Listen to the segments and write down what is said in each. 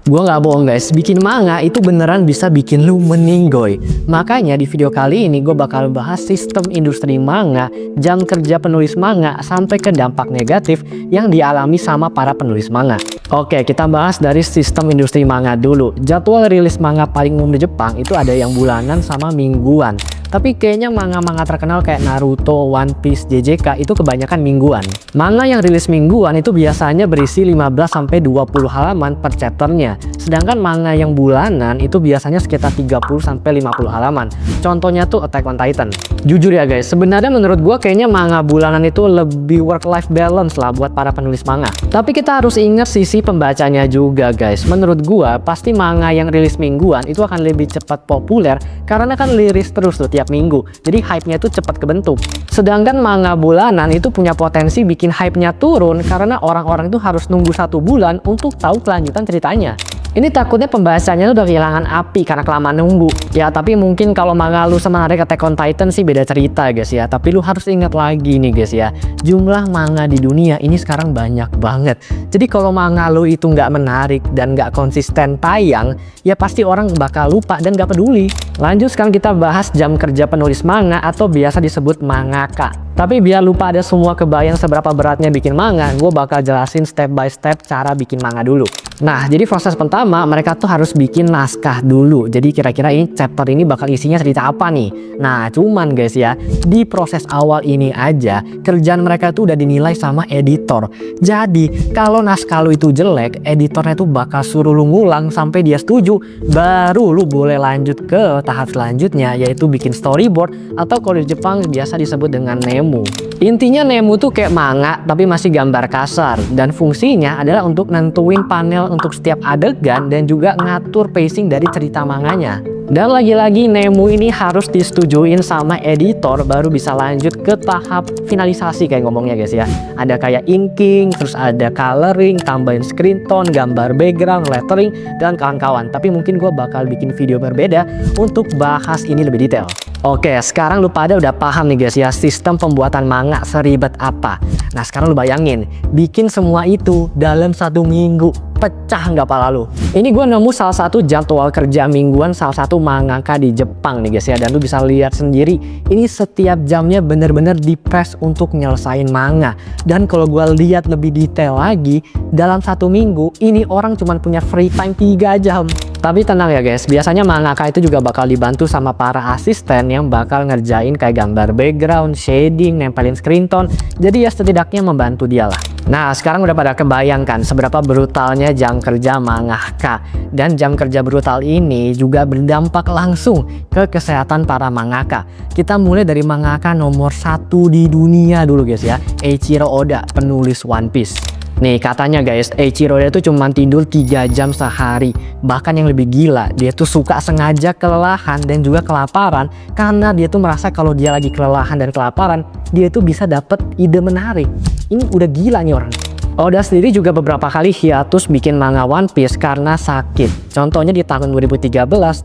Gua nggak bohong guys, bikin manga itu beneran bisa bikin lu meninggoy. Makanya di video kali ini gue bakal bahas sistem industri manga, jam kerja penulis manga, sampai ke dampak negatif yang dialami sama para penulis manga. Oke, kita bahas dari sistem industri manga dulu. Jadwal rilis manga paling umum di Jepang itu ada yang bulanan sama mingguan. Tapi kayaknya manga-manga terkenal kayak Naruto, One Piece, JJK itu kebanyakan mingguan. Manga yang rilis mingguan itu biasanya berisi 15-20 halaman per chapternya. Sedangkan manga yang bulanan itu biasanya sekitar 30-50 halaman. Contohnya tuh Attack on Titan. Jujur ya guys, sebenarnya menurut gua kayaknya manga bulanan itu lebih work-life balance lah buat para penulis manga. Tapi kita harus ingat sisi pembacanya juga guys. Menurut gua pasti manga yang rilis mingguan itu akan lebih cepat populer karena kan liris terus tuh tiap minggu, jadi hype-nya tuh cepat kebentuk. Sedangkan manga bulanan itu punya potensi bikin hype-nya turun karena orang-orang itu harus nunggu 1 bulan untuk tahu kelanjutan ceritanya. Ini takutnya pembahasannya udah kehilangan api karena kelamaan nunggu. Ya tapi mungkin kalau manga lu semenarik Attack on Titan sih beda cerita guys ya. Tapi lu harus ingat lagi nih guys ya, jumlah manga di dunia ini sekarang banyak banget. Jadi kalau manga lu itu nggak menarik dan nggak konsisten tayang, ya pasti orang bakal lupa dan nggak peduli. Lanjut sekarang kita bahas jam kerja penulis manga atau biasa disebut mangaka. Tapi biar lupa ada semua kebayang seberapa beratnya bikin manga, gue bakal jelasin step by step cara bikin manga dulu. Nah, jadi proses pertama mereka tuh harus bikin naskah dulu. Jadi kira-kira ini chapter ini bakal isinya cerita apa nih? Nah, cuman guys ya, di proses awal ini aja kerjaan mereka tuh udah dinilai sama editor. Jadi kalau naskah lu itu jelek, editornya tuh bakal suruh lu ngulang sampai dia setuju. Baru lu boleh lanjut ke tahap selanjutnya, yaitu bikin storyboard atau kalau di Jepang biasa disebut dengan nemu. Intinya nemu tuh kayak manga tapi masih gambar kasar, dan fungsinya adalah untuk nentuin panel untuk setiap adegan dan juga ngatur pacing dari cerita manganya. Dan lagi-lagi nemu ini harus disetujuin sama editor baru bisa lanjut ke tahap finalisasi kayak ngomongnya guys ya. Ada kayak inking, terus ada coloring, tambahin screen tone, gambar background, lettering, dan kawan-kawan. Tapi mungkin gue bakal bikin video berbeda untuk bahas ini lebih detail. Oke, sekarang lu pada udah paham nih guys ya sistem pembuatan manga seribet apa. Nah sekarang lu bayangin, bikin semua itu dalam 1 minggu. Pecah nggak pala lu? Ini gue nemu salah satu jadwal kerja mingguan salah satu mangaka di Jepang nih guys ya. Dan lu bisa lihat sendiri, ini setiap jamnya bener-bener di-press untuk nyelesain manga. Dan kalau gue lihat lebih detail lagi, dalam 1 minggu ini orang cuma punya free time 3 jam. Tapi tenang ya guys, biasanya mangaka itu juga bakal dibantu sama para asisten yang bakal ngerjain kayak gambar background, shading, nempelin screen tone. Jadi ya setidaknya membantu dia lah. Nah sekarang udah pada kebayangkan seberapa brutalnya jam kerja mangaka. Dan jam kerja brutal ini juga berdampak langsung ke kesehatan para mangaka. Kita mulai dari mangaka nomor 1 di dunia dulu guys ya, Eiichiro Oda, penulis One Piece. Nih katanya guys, Eiichiro Oda tuh cuma tidur 3 jam sehari. Bahkan yang lebih gila, dia tuh suka sengaja kelelahan dan juga kelaparan karena dia tuh merasa kalau dia lagi kelelahan dan kelaparan, dia tuh bisa dapet ide menarik. Ini udah gila nih orang. Oda sendiri juga beberapa kali hiatus bikin manga One Piece karena sakit. Contohnya di tahun 2013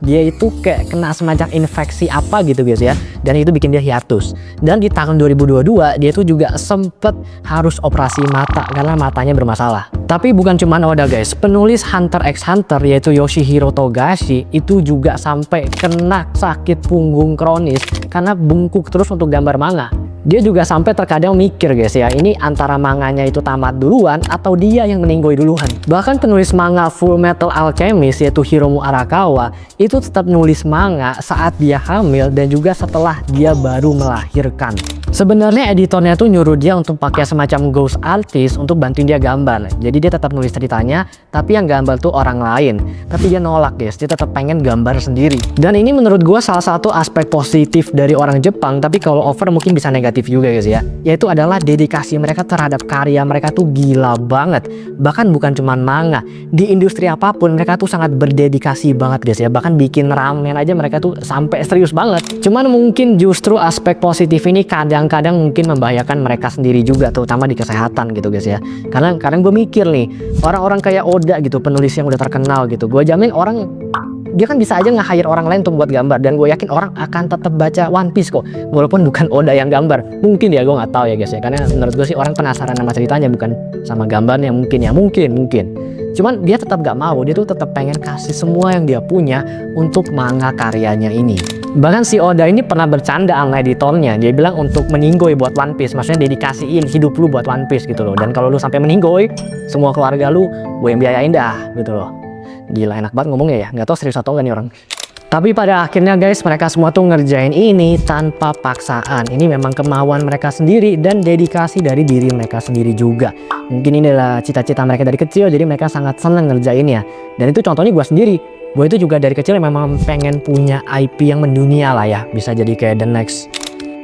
dia itu kayak kena semacam infeksi apa gitu guys ya, dan itu bikin dia hiatus. Dan di tahun 2022 dia tuh juga sempet harus operasi mata karena matanya bermasalah. Tapi bukan cuma Oda guys, penulis Hunter x Hunter yaitu Yoshihiro Togashi itu juga sampai kena sakit punggung kronis karena bungkuk terus untuk gambar manga. Dia juga sampai terkadang mikir guys ya, ini antara manganya itu tamat duluan atau dia yang meninggoy duluan. Bahkan penulis manga Full Metal Alchemist yaitu Hiromu Arakawa itu tetap nulis manga saat dia hamil dan juga setelah dia baru melahirkan. Sebenarnya editornya tuh nyuruh dia untuk pakai semacam ghost artist untuk bantuin dia gambar. Jadi dia tetap nulis ceritanya, tapi yang gambar tuh orang lain. Tapi dia nolak guys, dia tetap pengen gambar sendiri. Dan ini menurut gua salah satu aspek positif dari orang Jepang, tapi kalau over mungkin bisa negatif juga guys ya. Yaitu adalah dedikasi mereka terhadap karya mereka tuh gila banget. Bahkan bukan cuman manga, di industri apapun mereka tuh sangat berdedikasi banget guys ya. Bahkan bikin ramen aja mereka tuh sampai serius banget. Cuman mungkin justru aspek positif ini kadang-kadang mungkin membahayakan mereka sendiri juga, terutama di kesehatan gitu guys ya. Karena kadang gue mikir nih, orang-orang kayak Oda gitu, penulis yang udah terkenal gitu, gue jamin orang dia kan bisa aja nge-hire orang lain untuk buat gambar, dan gue yakin orang akan tetap baca One Piece kok walaupun bukan Oda yang gambar. Mungkin ya, gue nggak tahu ya guys ya, karena menurut gue sih orang penasaran sama ceritanya bukan sama gambarnya. Mungkin ya, mungkin Cuman dia tetap gak mau, dia tuh tetap pengen kasih semua yang dia punya untuk manga karyanya ini. Bahkan si Oda ini pernah bercanda sama editornya, dia bilang untuk meninggoy buat One Piece, maksudnya dedikasiin hidup lu buat One Piece gitu loh. Dan kalau lu sampai meninggoy, semua keluarga lu gue yang biayain dah gitu loh. Gila, enak banget ngomongnya ya, nggak tahu serius atau enggak nih orang. Tapi pada akhirnya guys, mereka semua tuh ngerjain ini tanpa paksaan. Ini memang kemauan mereka sendiri dan dedikasi dari diri mereka sendiri juga. Mungkin ini adalah cita-cita mereka dari kecil, jadi mereka sangat seneng ngerjainnya. Dan itu contohnya gue sendiri. Gue itu juga dari kecil memang pengen punya IP yang mendunia lah ya. Bisa jadi kayak the next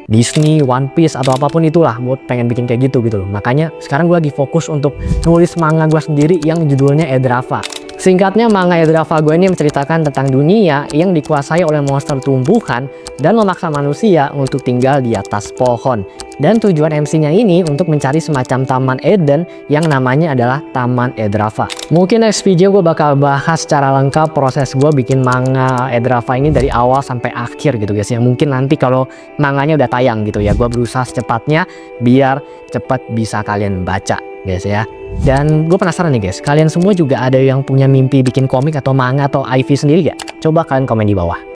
Disney, One Piece, atau apapun itulah. Gue pengen bikin kayak gitu loh. Makanya sekarang gue lagi fokus untuk nulis manga gue sendiri yang judulnya Edrava. Singkatnya, manga Edrava gue ini menceritakan tentang dunia yang dikuasai oleh monster tumbuhan dan memaksa manusia untuk tinggal di atas pohon. Dan tujuan MC-nya ini untuk mencari semacam Taman Eden yang namanya adalah Taman Edrava. Mungkin next video gue bakal bahas secara lengkap proses gue bikin manga Edrava ini dari awal sampai akhir gitu guys ya. Mungkin nanti kalau manganya udah tayang gitu ya, gue berusaha secepatnya biar cepat bisa kalian baca guys ya. Dan gue penasaran nih guys, kalian semua juga ada yang punya mimpi bikin komik atau manga atau IV sendiri gak? Coba kalian komen di bawah.